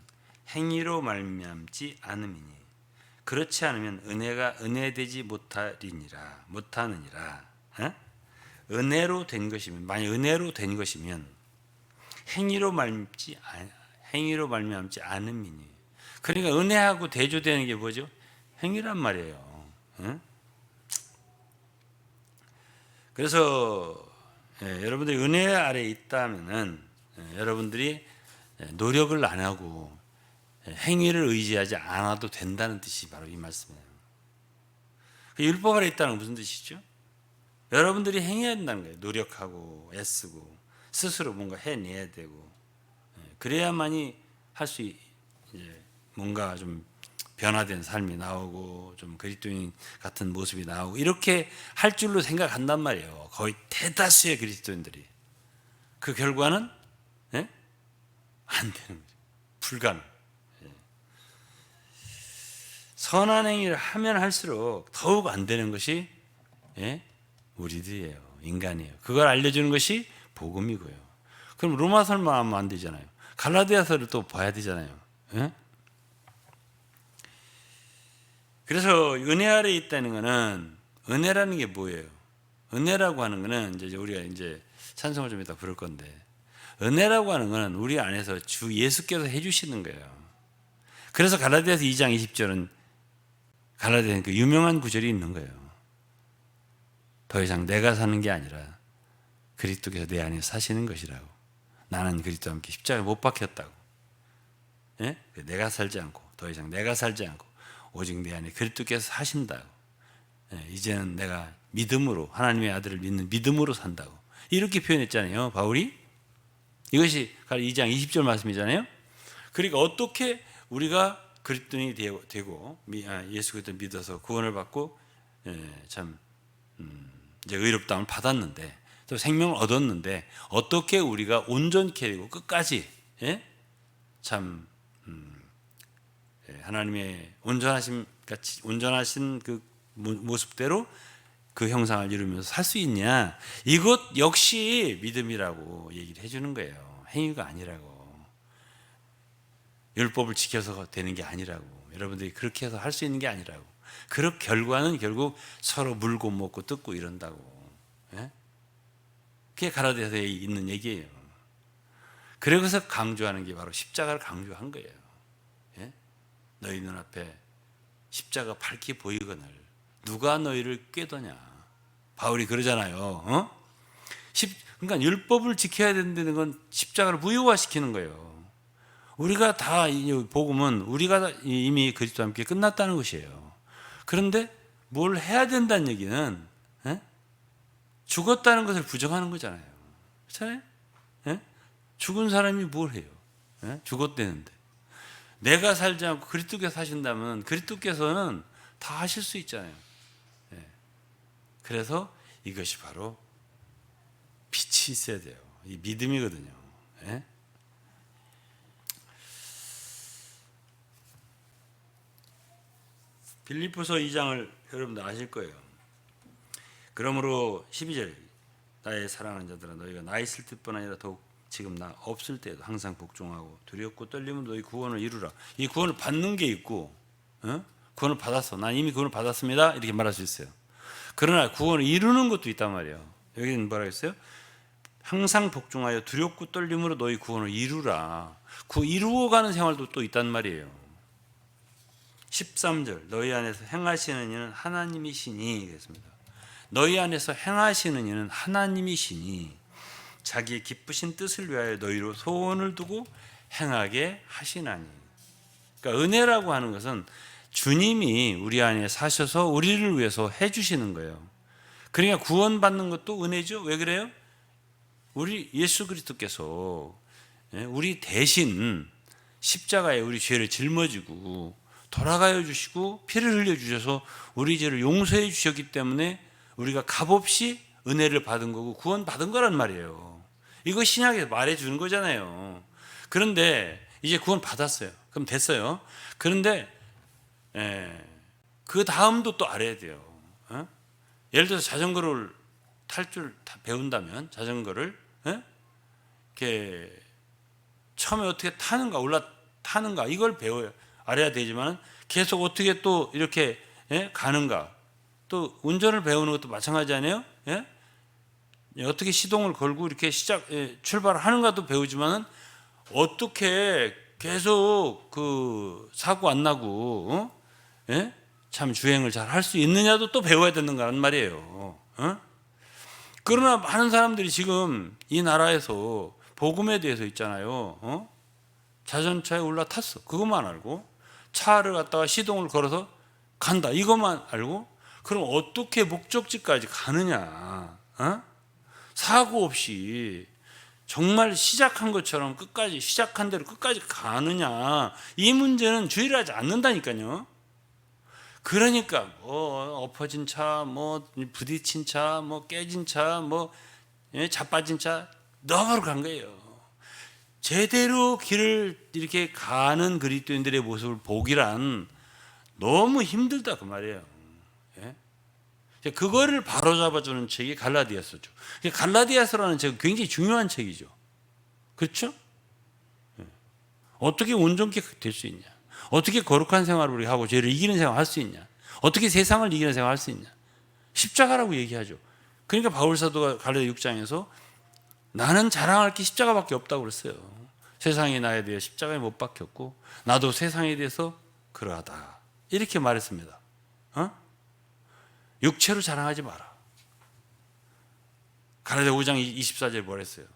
행위로 말미암지 않음이니 그렇지 않으면 은혜가 은혜되지 못하느니라. 은혜로 된 것이면, 만일 은혜로 된 것이면 행위로 말미암지 않음이니. 그러니까 은혜하고 대조되는 게 뭐죠? 행위란 말이에요. 그래서 여러분들이 은혜 아래 있다면은 여러분들이 노력을 안 하고 행위를 의지하지 않아도 된다는 뜻이 바로 이 말씀이에요. 율법 아래 있다는 건 무슨 뜻이죠? 여러분들이 행해야 된다는 거예요. 노력하고 애쓰고 스스로 뭔가 해내야 되고, 그래야만이 할 수 뭔가 좀 변화된 삶이 나오고 좀 그리스도인 같은 모습이 나오고 이렇게 할 줄로 생각한단 말이에요. 거의 대다수의 그리스도인들이. 그 결과는 안 되는 거죠. 불가능. 선한 행위를 하면 할수록 더욱 안 되는 것이 우리들이에요. 인간이에요. 그걸 알려주는 것이 복음이고요. 그럼 로마서만 하면 안 되잖아요. 갈라디아서를 또 봐야 되잖아요. 그래서 은혜 아래 있다는 것은, 은혜라는 게 뭐예요? 은혜라고 하는 것은 이제 우리가 이제 찬송을 좀 이따 부를 건데, 은혜라고 하는 것은 우리 안에서 주 예수께서 해주시는 거예요. 그래서 갈라디아서 2장 20절은 갈라디아서 그 유명한 구절이 있는 거예요. 더 이상 내가 사는 게 아니라 그리스도께서 내 안에 사시는 것이라고. 나는 그리스도와 함께 십자가에 못 박혔다고. 내가 살지 않고, 더 이상 내가 살지 않고 오직 내 안에 그리스도께서 사신다고. 이제는 내가 믿음으로, 하나님의 아들을 믿는 믿음으로 산다고. 이렇게 표현했잖아요, 바울이. 이것이 2장 20절 말씀이잖아요. 그러니까 어떻게 우리가 그리스도인이 되고 예수 그리스도를 믿어서 구원을 받고 참 이제 의롭다움을 받았는데, 또 생명을 얻었는데, 어떻게 우리가 온전케 되고 끝까지 참 하나님의 온전하신 그 모습대로 그 형상을 이루면서 살 수 있냐, 이것 역시 믿음이라고 얘기를 해주는 거예요. 행위가 아니라고. 율법을 지켜서 되는 게 아니라고. 여러분들이 그렇게 해서 할 수 있는 게 아니라고. 그 결과는 결국 서로 물고 먹고 뜯고 이런다고. 그게 갈라디아서에 있는 얘기예요. 그래서 강조하는 게 바로 십자가를 강조한 거예요. 너희 눈앞에 십자가 밝히 보이거늘 누가 너희를 꾀더냐. 바울이 그러잖아요. 그러니까 율법을 지켜야 된다는 건 십자가를 무효화시키는 거예요. 우리가 다 복음은 우리가 이미 그리스도와 함께 끝났다는 것이에요. 그런데 뭘 해야 된다는 얘기는 죽었다는 것을 부정하는 거잖아요. 그렇잖아요? 죽은 사람이 뭘 해요? 죽었대는데. 내가 살지 않고 그리스도께서 사신다면 그리스도께서는 다 하실 수 있잖아요. 그래서 이것이 바로 빛이 있어야 돼요. 이 믿음이거든요. 빌립보서 2장을 여러분들 아실 거예요. 그러므로 12절, 나의 사랑하는 자들아 너희가 나 있을 때뿐 아니라 더욱 지금 나 없을 때도 항상 복종하고 두렵고 떨리면 너희 구원을 이루라. 이 구원을 받는 게 있고, 구원을 받았어. 난 이미 구원을 받았습니다. 이렇게 말할 수 있어요. 그러나 구원을 이루는 것도 있단 말이에요. 여기는 뭐라고 했어요? 항상 복종하여 두렵고 떨림으로 너희 구원을 이루라. 이루어가는 생활도 또 있단 말이에요. 13절, 너희 안에서 행하시는 이는 하나님이시니 그랬습니다. 너희 안에서 행하시는 이는 하나님이시니 자기의 기쁘신 뜻을 위하여 너희로 소원을 두고 행하게 하시나니. 그러니까 은혜라고 하는 것은 주님이 우리 안에 사셔서 우리를 위해서 해주시는 거예요. 그러니까 구원받는 것도 은혜죠. 왜 그래요? 우리 예수 그리스도께서 우리 대신 십자가에 우리 죄를 짊어지고 돌아가여 주시고 피를 흘려 주셔서 우리 죄를 용서해 주셨기 때문에 우리가 값없이 은혜를 받은 거고 구원받은 거란 말이에요. 이거 신약에서 말해 주는 거잖아요. 그런데 이제 구원 받았어요. 그럼 됐어요. 그런데 그 다음도 또 알아야 돼요. 예를 들어서 자전거를 탈 줄 배운다면 자전거를 이렇게 처음에 어떻게 타는가 올라타는가 이걸 배워야 알아야 되지만 계속 어떻게 또 이렇게 가는가 또 운전을 배우는 것도 마찬가지 아니에요? 어떻게 시동을 걸고 이렇게 출발을 하는가도 배우지만은 어떻게 계속 그 사고 안 나고 참 주행을 잘 할 수 있느냐도 또 배워야 되는가란 말이에요. 그러나 많은 사람들이 지금 이 나라에서 복음에 대해서 있잖아요. 자전차에 올라탔어. 그것만 알고 차를 갖다가 시동을 걸어서 간다. 이것만 알고 그럼 어떻게 목적지까지 가느냐? 사고 없이 정말 시작한 것처럼 끝까지 시작한 대로 끝까지 가느냐? 이 문제는 주의를 하지 않는다니까요. 그러니까 뭐 엎어진 차, 뭐 부딪힌 차, 뭐 깨진 차, 뭐 자빠진 차 너머로 간 거예요. 제대로 길을 이렇게 가는 그리스도인들의 모습을 보기란 너무 힘들다 그 말이에요. 그거를 바로잡아주는 책이 갈라디아서죠. 갈라디아서라는 책은 굉장히 중요한 책이죠. 그렇죠? 어떻게 온전케 될 수 있냐? 어떻게 거룩한 생활을 우리가 하고 죄를 이기는 생활을 할 수 있냐? 어떻게 세상을 이기는 생활을 할 수 있냐? 십자가라고 얘기하죠. 그러니까 바울 사도가 갈라디아 6장에서 나는 자랑할 게 십자가밖에 없다고 그랬어요. 세상이 나에 대해 십자가에 못 박혔고 나도 세상에 대해서 그러하다. 이렇게 말했습니다. 육체로 자랑하지 마라. 갈라디아 5장 24절에 뭘 했어요?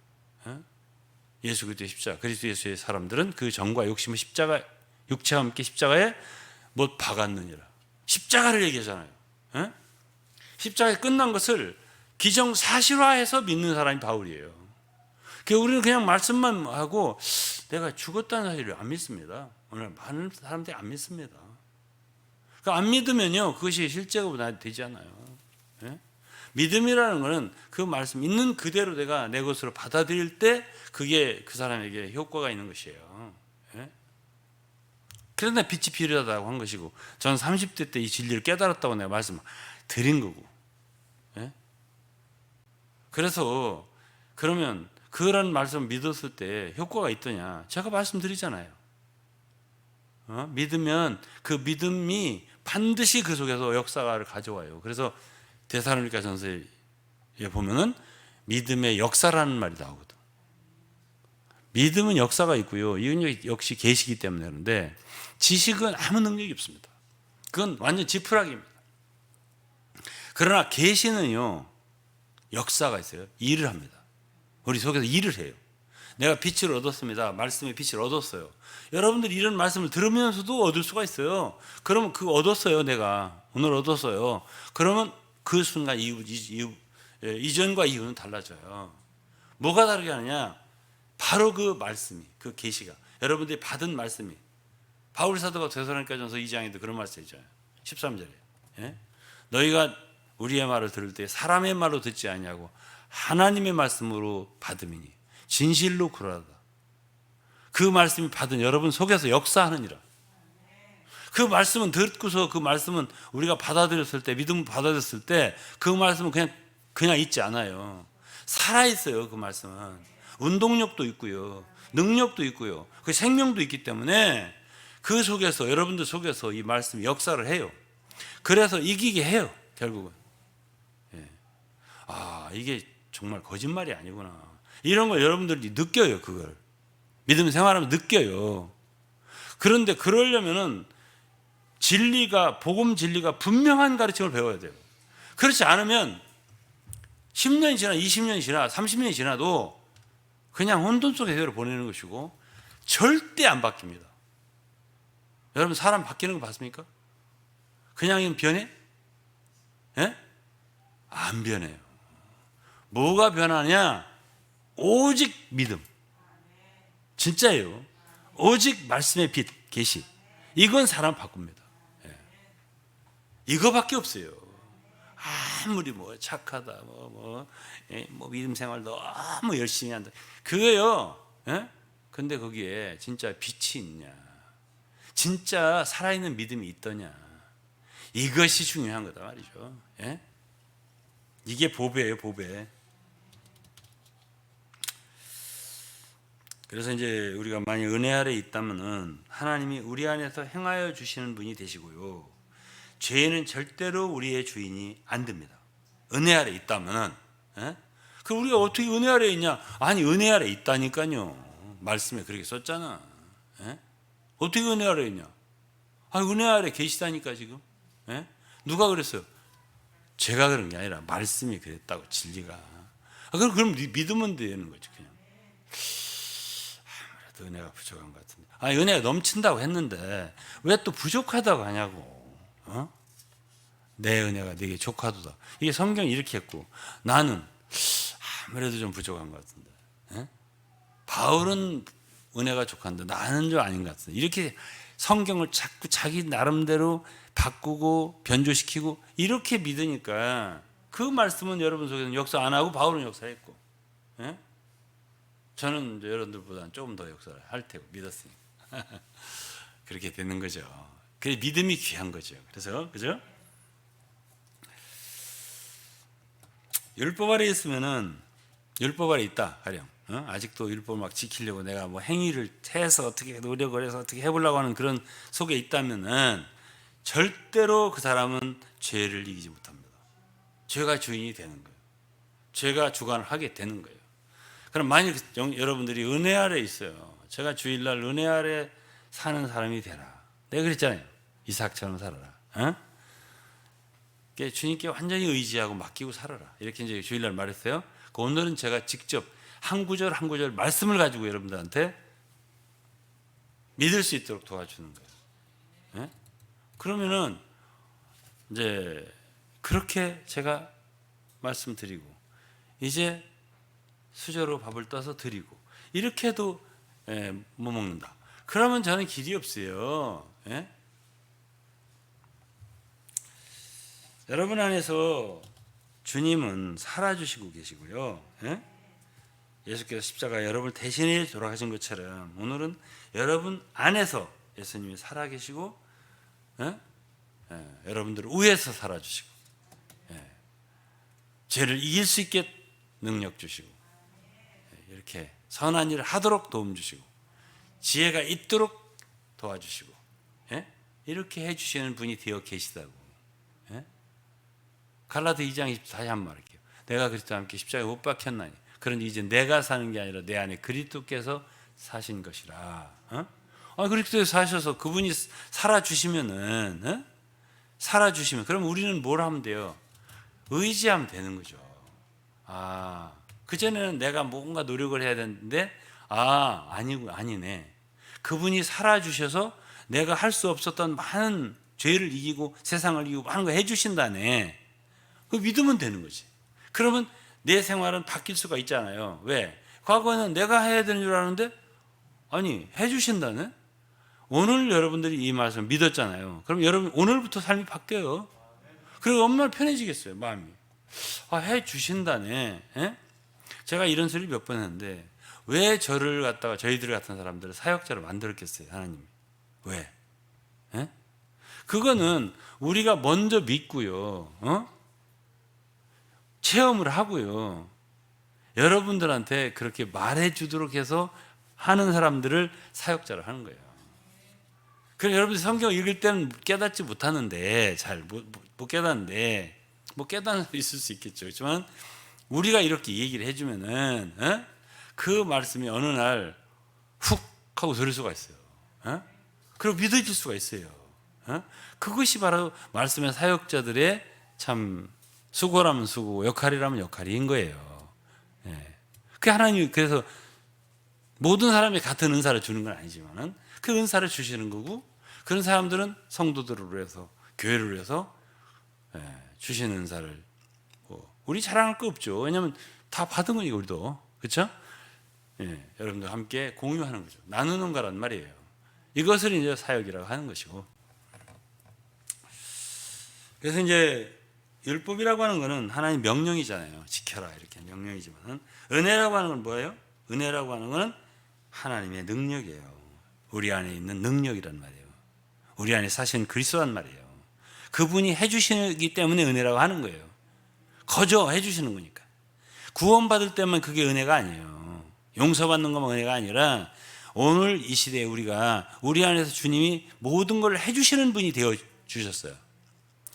예수 그리스도의 십자가, 그리스도 예수의 사람들은 그 정과 욕심을 십자가, 육체와 함께 십자가에 못 박았느니라. 십자가를 얘기하잖아요. 십자가에 끝난 것을 기정사실화해서 믿는 사람이 바울이에요. 우리는 그냥 말씀만 하고 내가 죽었다는 사실을 안 믿습니다. 오늘 많은 사람들이 안 믿습니다. 안 믿으면요 그것이 실제가 되지 않아요. 믿음이라는 것은 그 말씀 있는 그대로 내가 내 것으로 받아들일 때 그게 그 사람에게 효과가 있는 것이에요. 그래서 내가 빛이 필요하다고 한 것이고 저는 30대 때 이 진리를 깨달았다고 내가 말씀 드린 거고. 그래서 그러면 그런 말씀을 믿었을 때 효과가 있더냐? 제가 말씀드리잖아요. 믿으면 그 믿음이 반드시 그 속에서 역사를 가져와요. 그래서 데살로니가 전서에 보면은 믿음의 역사라는 말이 나오거든. 믿음은 역사가 있고요. 이건 역시 계시기 때문에 그런데 지식은 아무 능력이 없습니다. 그건 완전 지푸라기입니다. 그러나 계시는요 역사가 있어요. 일을 합니다. 우리 속에서 일을 해요. 내가 빛을 얻었습니다. 말씀의 빛을 얻었어요. 여러분들이 이런 말씀을 들으면서도 얻을 수가 있어요. 그러면 그거 얻었어요. 내가 오늘 얻었어요. 그러면 그 순간 이전과 이후는 달라져요. 뭐가 다르게 하느냐? 바로 그 말씀이, 그 계시가 여러분들이 받은 말씀이 바울 사도가 데살로니가전서 2장에도 그런 말씀이잖아요. 13절에 너희가 우리의 말을 들을 때 사람의 말로 듣지 아니하고 하나님의 말씀으로 받음이니 진실로 그러하다. 그 말씀이 받은 여러분 속에서 역사하느니라. 그 말씀은 듣고서 그 말씀은 우리가 받아들였을 때 믿음 받아들였을 때 그 말씀은 그냥 있지 않아요. 살아있어요. 그 말씀은 운동력도 있고요, 능력도 있고요, 그 생명도 있기 때문에 그 속에서 여러분들 속에서 이 말씀이 역사를 해요. 그래서 이기게 해요. 결국은 이게 정말 거짓말이 아니구나. 이런 걸 여러분들이 느껴요. 그걸 믿음 생활하면 느껴요. 그런데 그러려면은 진리가 복음 진리가 분명한 가르침을 배워야 돼요. 그렇지 않으면 10년이 지나 20년이 지나 30년이 지나도 그냥 혼돈 속에 세월을 보내는 것이고 절대 안 바뀝니다. 여러분 사람 바뀌는 거 봤습니까? 그냥 변해? 예? 안 변해요. 뭐가 변하냐? 오직 믿음. 진짜예요. 오직 말씀의 빛, 계시. 이건 사람 바꿉니다. 예. 이거밖에 없어요. 아무리 뭐 착하다, 뭐 믿음 생활 너무 열심히 한다. 그거요. 예? 근데 거기에 진짜 빛이 있냐? 진짜 살아있는 믿음이 있더냐? 이것이 중요한 거다 말이죠. 예? 이게 보배예요, 보배. 그래서 이제 우리가 만약 은혜 아래 있다면은 하나님이 우리 안에서 행하여 주시는 분이 되시고요. 죄는 절대로 우리의 주인이 안 됩니다. 은혜 아래 있다면은. 예? 그럼 우리가 어떻게 은혜 아래 있냐? 아니, 은혜 아래 있다니까요. 말씀에 그렇게 썼잖아. 예? 어떻게 은혜 아래 있냐? 아니, 은혜 아래 계시다니까 지금. 예? 누가 그랬어요? 제가 그런 게 아니라 말씀이 그랬다고, 진리가. 그럼 믿으면 되는 거죠, 그냥. 아무래도 은혜가 부족한 것 같은데. 아니, 은혜가 넘친다고 했는데 왜 또 부족하다고 하냐고. 어? 내 은혜가 네게 족하도다. 이게 성경이 이렇게 했고, 나는 아무래도 좀 부족한 것 같은데. 예? 바울은 은혜가 족한데 나는 좀 아닌 것 같은데. 이렇게 성경을 자꾸 자기 나름대로 바꾸고 변조시키고 이렇게 믿으니까 그 말씀은 여러분 속에서는 역사 안 하고 바울은 역사했고, 예? 저는 여러분들보다는 조금 더 역사를 할 테고 믿었으니까 그렇게 되는 거죠. 그 믿음이 귀한 거죠. 그래서 그죠? 율법 아래 있으면은 율법 아래 있다 가령 아직도 율법 막 지키려고 내가 뭐 행위를 해서 어떻게 노력을 해서 어떻게 해보려고 하는 그런 속에 있다면은 절대로 그 사람은 죄를 이기지 못합니다. 죄가 주인이 되는 거예요. 죄가 주관을 하게 되는 거예요. 그럼 만약 여러분들이 은혜 아래 있어요. 제가 주일날 은혜 아래 사는 사람이 되라. 내가 그랬잖아요. 이삭처럼 살아라. 어? 주님께 완전히 의지하고 맡기고 살아라. 이렇게 이제 주일날 말했어요. 오늘은 제가 직접 한 구절 한 구절 말씀을 가지고 여러분들한테 믿을 수 있도록 도와주는 거예요. 예? 그러면은 이제 그렇게 제가 말씀드리고 이제 수저로 밥을 떠서 드리고 이렇게 해도 못 먹는다. 그러면 저는 길이 없어요. 예? 여러분 안에서 주님은 살아주시고 계시고요. 예? 예수께서 십자가에 여러분을 대신해 돌아가신 것처럼 오늘은 여러분 안에서 예수님이 살아계시고 여러분들을 위해서 살아주시고 죄를 이길 수 있게 능력 주시고 이렇게 선한 일을 하도록 도움 주시고 지혜가 있도록 도와주시고 이렇게 해주시는 분이 되어 계시다고. 갈라디 2장 24절 한 말 할게요. 내가 그리스도와 함께 십자가에 못 박혔나니 그런데 이제 내가 사는 게 아니라 내 안에 그리스도께서 사신 것이라. 그리스도에 사셔서 그분이 살아주시면은 살아주시면 그럼 우리는 뭘 하면 돼요? 의지하면 되는 거죠. 그전에는 내가 뭔가 노력을 해야 되는데 아니네. 그분이 살아주셔서 내가 할 수 없었던 많은 죄를 이기고 세상을 이기고 많은 거 해주신다네. 그 믿으면 되는 거지. 그러면 내 생활은 바뀔 수가 있잖아요. 왜? 과거에는 내가 해야 되는 줄 아는데 아니 해주신다네. 오늘 여러분들이 이 말씀을 믿었잖아요. 그럼 여러분 오늘부터 삶이 바뀌어요. 그리고 얼마나 편해지겠어요, 마음이. 해주신다네. 제가 이런 소리를 몇 번 했는데 왜 저를 갖다가 저희들 같은 사람들을 사역자로 만들었겠어요, 하나님이. 왜? 그거는 우리가 먼저 믿고요. 체험을 하고요. 여러분들한테 그렇게 말해주도록 해서 하는 사람들을 사역자로 하는 거예요. 그래서 여러분들 성경 읽을 때는 깨닫지 못하는데 잘 못 깨닫는데 뭐 깨닫는 수 있을 수 있겠죠. 그렇지만 우리가 이렇게 얘기를 해주면은 그 말씀이 어느 날 훅 하고 들을 수가 있어요. 그리고 믿어질 수가 있어요. 그것이 바로 말씀의 사역자들의 참 수고라면 수고, 역할이라면 역할인 거예요. 그 하나님이 그래서 모든 사람이 같은 은사를 주는 건 아니지만은 그 은사를 주시는 거고 그런 사람들은 성도들을 위해서 교회를 위해서 주시는 은사를 우리 자랑할 거 없죠. 왜냐하면 다 받은 거니까 우리도. 그렇죠? 여러분들 함께 공유하는 거죠. 나누는 거란 말이에요. 이것을 이제 사역이라고 하는 것이고. 그래서 이제 율법이라고 하는 것은 하나님 명령이잖아요. 지켜라 이렇게 명령이지만 은혜라고 하는 건 뭐예요? 은혜라고 하는 것은 하나님의 능력이에요. 우리 안에 있는 능력이란 말이에요. 우리 안에 사신 그리스도란 말이에요. 그분이 해주시기 때문에 은혜라고 하는 거예요. 거저 해주시는 거니까. 구원받을 때만 그게 은혜가 아니에요. 용서받는 것만 은혜가 아니라 오늘 이 시대에 우리가 우리 안에서 주님이 모든 걸 해주시는 분이 되어 주셨어요.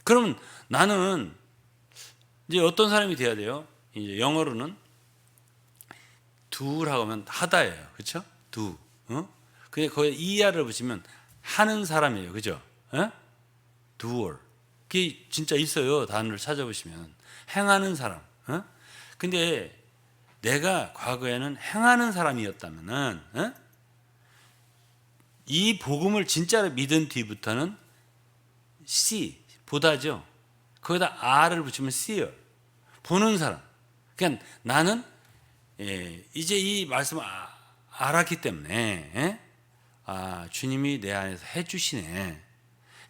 그러면 나는 이제 어떤 사람이 돼야 돼요? 이제 영어로는 do라고 하면 하다예요. 그렇죠? do. 근데 거기에 er를 붙이면 하는 사람이에요. 그죠? doer. 그게 진짜 있어요. 단어를 찾아보시면. 행하는 사람. 근데 내가 과거에는 행하는 사람이었다면은 이 복음을 진짜로 믿은 뒤부터는 see, 보다죠. 거기다 R을 붙이면 seer, 보는 사람. 그러니까 나는 이제 이 말씀을 알았기 때문에 주님이 내 안에서 해주시네,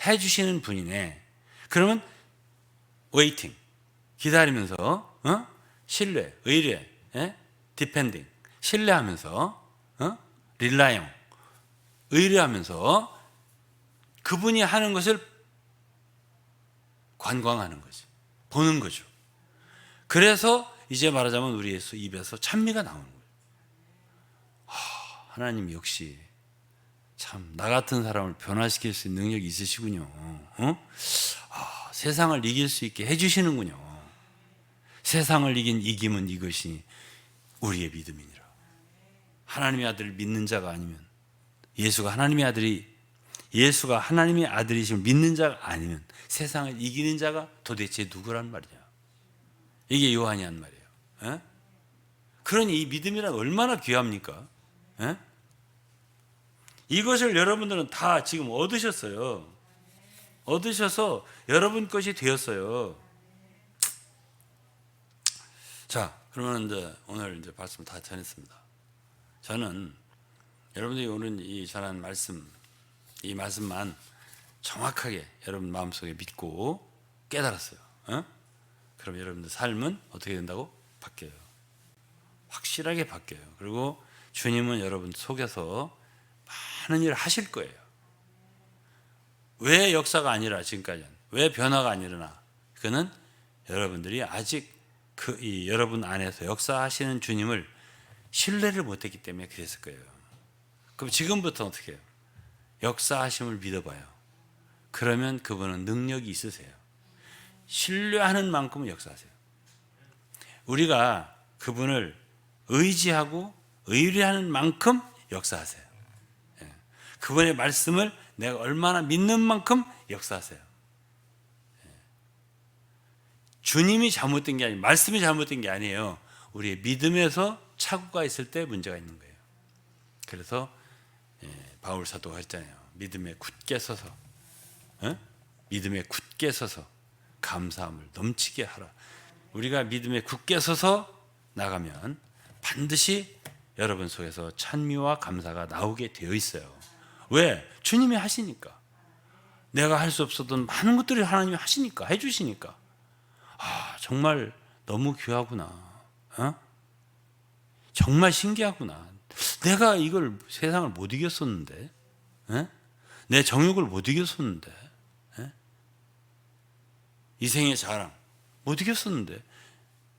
해주시는 분이네. 그러면 waiting, 기다리면서 신뢰, 의뢰, depending, 신뢰하면서 relying, 의뢰하면서 그분이 하는 것을 관광하는 거지, 보는 거죠. 그래서 이제 말하자면 우리 예수 입에서 찬미가 나오는 거예요. 하나님 역시 참 나 같은 사람을 변화시킬 수 있는 능력이 있으시군요. 세상을 이길 수 있게 해주시는군요. 세상을 이긴 이김은 이것이 우리의 믿음이니라. 하나님의 아들을 믿는 자가 아니면, 예수가 하나님의 아들이심을 믿는 자가 아니면 세상을 이기는 자가 도대체 누구란 말이냐. 이게 요한이 한 말이에요. 그러니 이 믿음이란 얼마나 귀합니까? 이것을 여러분들은 다 지금 얻으셨어요. 얻으셔서 여러분 것이 되었어요. 자, 그러면 이제 오늘 이제 말씀 다 전했습니다. 저는 여러분들이 오늘 이 전한 말씀, 이 말씀만 정확하게 여러분 마음속에 믿고 깨달았어요. 그럼 여러분들 삶은 어떻게 된다고? 바뀌어요. 확실하게 바뀌어요. 그리고 주님은 여러분 속에서 많은 일을 하실 거예요. 왜 역사가 아니라 지금까지는, 왜 변화가 안 일어나? 그거는 여러분들이 아직 여러분 안에서 역사하시는 주님을 신뢰를 못했기 때문에 그랬을 거예요. 그럼 지금부터 어떻게 해요? 역사하심을 믿어봐요. 그러면 그분은 능력이 있으세요. 신뢰하는 만큼은 역사하세요. 우리가 그분을 의지하고 의뢰하는 만큼 역사하세요. 그분의 말씀을 내가 얼마나 믿는 만큼 역사하세요. 주님이 잘못된 게 아니에요. 말씀이 잘못된 게 아니에요. 우리의 믿음에서 착오가 있을 때 문제가 있는 거예요. 그래서 바울 사도가 했잖아요. 믿음에 굳게 서서, 믿음에 굳게 서서 감사함을 넘치게 하라. 우리가 믿음에 굳게 서서 나가면 반드시 여러분 속에서 찬미와 감사가 나오게 되어 있어요. 왜? 주님이 하시니까. 내가 할 수 없었던 많은 것들을 하나님이 하시니까, 해주시니까. 정말 너무 귀하구나. 정말 신기하구나. 내가 이걸 세상을 못 이겼었는데, 내 정욕을 못 이겼었는데, 이생의 자랑 못 이겼었는데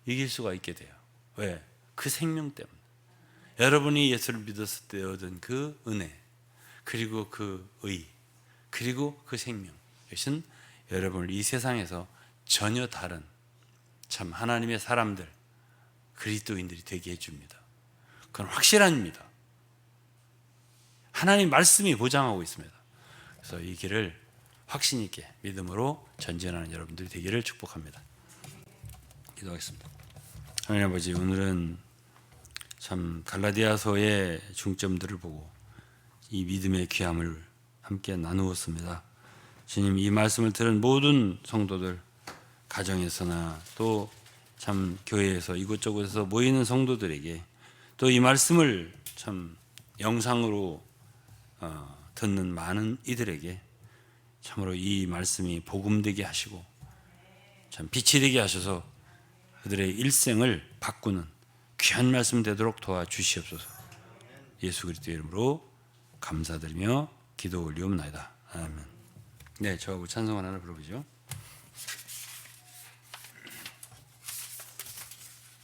이길 수가 있게 돼요. 왜? 그 생명 때문에. 여러분이 예수를 믿었을 때 얻은 그 은혜, 그리고 그 의, 그리고 그 생명, 이것은 여러분을 이 세상에서 전혀 다른 참 하나님의 사람들, 그리스도인들이 되게 해줍니다. 그건 확실합니다. 하나님 말씀이 보장하고 있습니다. 그래서 이 길을 확신 있게 믿음으로 전진하는 여러분들이 되기를 축복합니다. 기도하겠습니다. 하나님 아버지, 오늘은 참 갈라디아서의 중점들을 보고 이 믿음의 귀함을 함께 나누었습니다. 주님, 이 말씀을 들은 모든 성도들, 가정에서나 또 참 교회에서 이곳저곳에서 모이는 성도들에게, 또 이 말씀을 참 영상으로 듣는 많은 이들에게 참으로 이 말씀이 복음되게 하시고 참 빛이 되게 하셔서 그들의 일생을 바꾸는 귀한 말씀 되도록 도와주시옵소서. 예수 그리스도의 이름으로 감사드리며 기도 올리옵나이다. 아멘. 네, 저하고 찬송 하나 부르죠.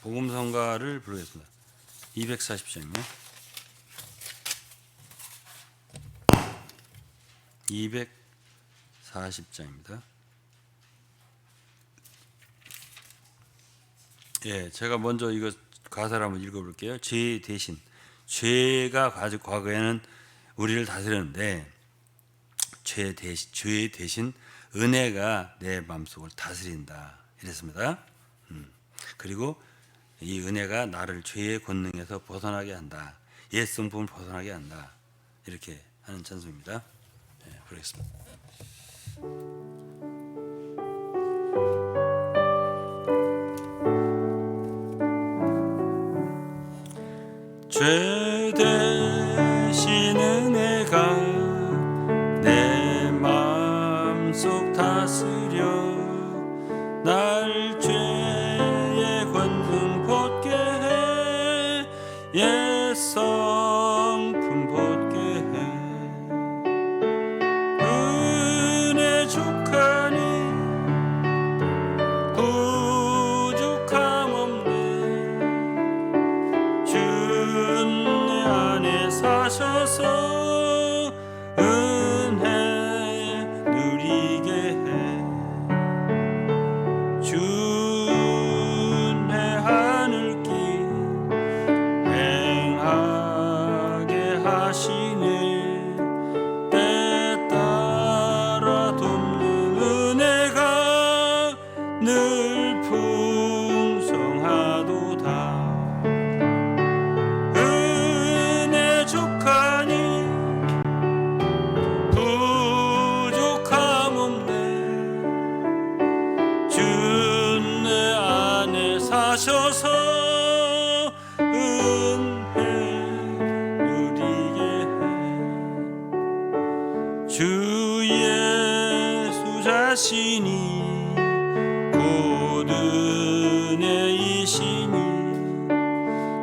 복음성가를 부르겠습니다. 240장이요. 240장입니다. 예, 제가 먼저 이거 가사를 한번 읽어볼게요. 죄 대신, 죄가 과거에는 우리를 다스렸는데 죄 대신 은혜가 내 마음속을 다스린다 이랬습니다. 그리고 이 은혜가 나를 죄의 권능에서 벗어나게 한다. 옛 성품을 벗어나게 한다. 이렇게 하는 찬송입니다. 네, 부르겠습니다. 죄 대신 은혜가 내 마음속 다스려 날 죄의 권능 벗게 해 옛 성품 벗게 해 은혜 족하니 부족함 없네 주 내 안에 사셔서 은혜 누리게 해 주 내 하늘길 행하게 하시네 때 따라 돕는 은혜가 늘 풍성하도다 은혜 족하니 부족함 없네 주 내 안에 사셔서 은혜 누리게 해 주 예수 자신이 곧 은혜이시니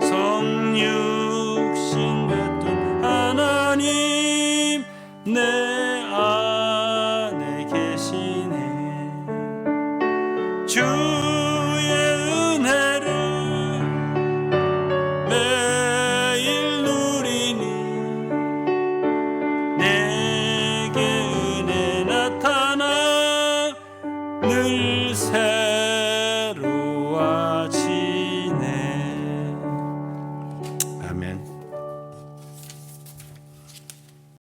성육신 됐던 하나님 내 안에 계시네 주